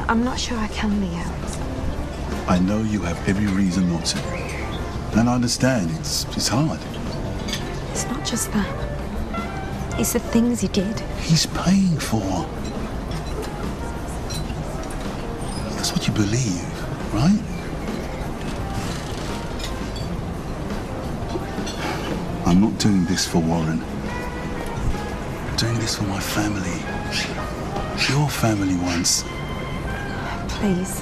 I'm not sure I can, Leo. I know you have every reason not to. And I understand, it's hard. It's not just that. It's the things he did. He's paying for. That's what you believe, right? I'm not doing this for Warren. I'm doing this for my family. Your family once. Please.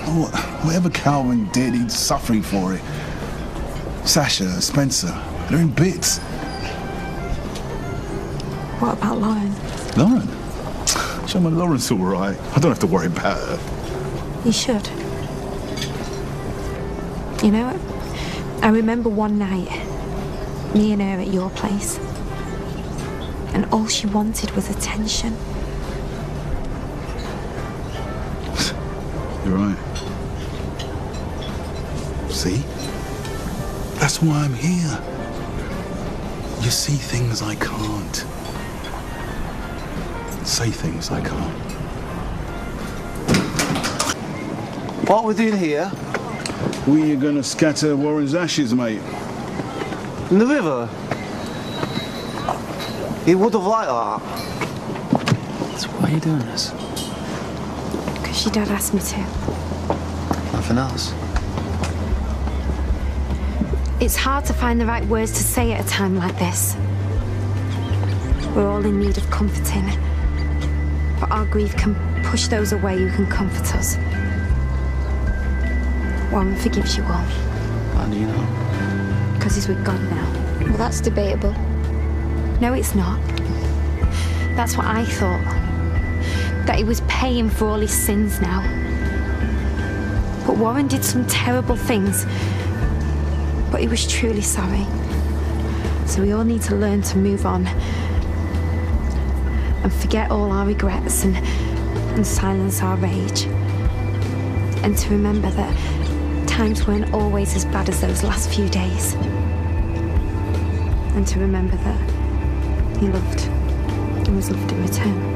Oh, whatever Calvin did, he's suffering for it. Sasha, Spencer, they're in bits. What about Lauren? Lauren? Shama, Lauren's all right. I don't have to worry about her. You should. You know what? I remember one night, me and her at your place. And all she wanted was attention. You're right. See? That's why I'm here. You see things I can't. Say things I can't. What are we doing here? We're gonna scatter Warren's ashes, mate. In the river? He would have liked that. So why are you doing this? Because your dad asked me to. Nothing else? It's hard to find the right words to say at a time like this. We're all in need of comforting. But our grief can push those away who can comfort us. Warren forgives you all. How do you know? Because he's with God now. Well, that's debatable. No, it's not. That's what I thought. That he was paying for all his sins now. But Warren did some terrible things. But he was truly sorry. So we all need to learn to move on. And forget all our regrets and silence our rage. And to remember that times weren't always as bad as those last few days. And to remember that he loved and was loved in return.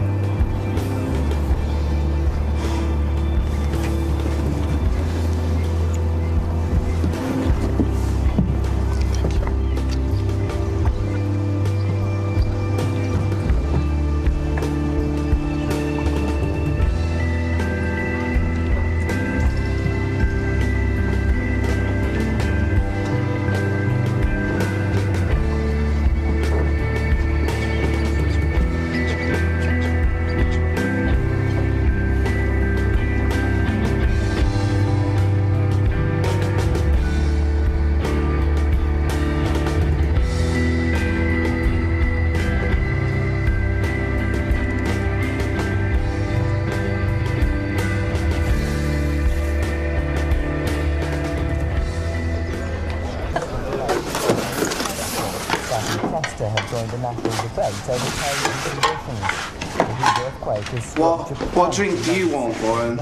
What drink do you want, Warren?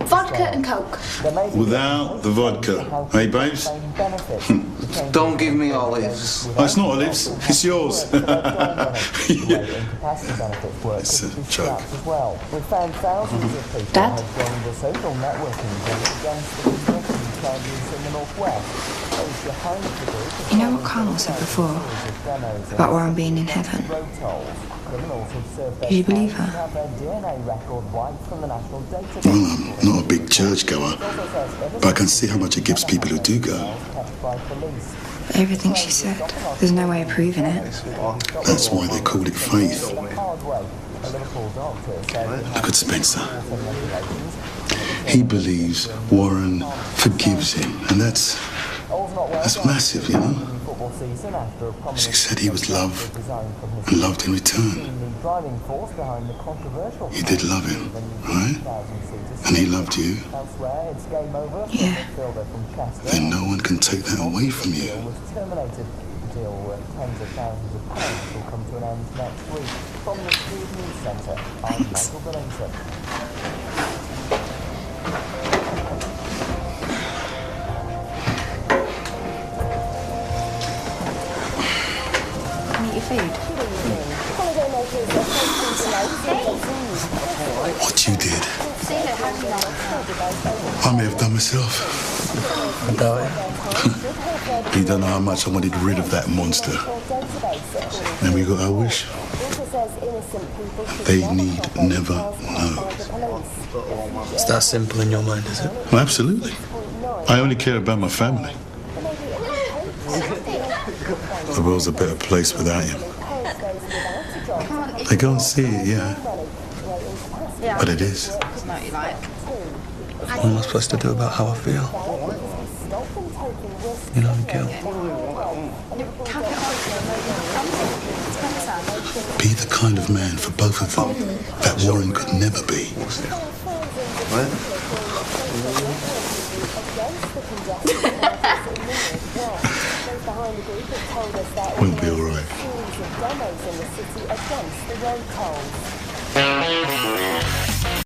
Vodka and Coke. Without the vodka. Hey, babes? Don't give me olives. Oh, it's not olives. It's yours. Yeah. It's a joke. Dad? You know what Carmel said before about Warren being in heaven? Do you believe her? Well, I'm not a big churchgoer, but I can see how much it gives people who do go. But everything she said, there's no way of proving it. That's why they call it faith. Look at Spencer. He believes Warren forgives him, and that's massive, you know? She said he was loved and loved in return. You did love him, right? And he loved you? Yeah. Then no one can take that away from you. Thanks. Eat your food. What you did. I may have done myself. I doubt it. You don't know how much I wanted rid of that monster. And we got our wish. They need never know. It's that simple in your mind, is it? Well, absolutely. I only care about my family. The world's a better place without him. They can't see it, yeah. But it is. What am I supposed to do about how I feel? You know, Gil. Be the kind of man for both of them that Warren could never be. What? We'll be all right.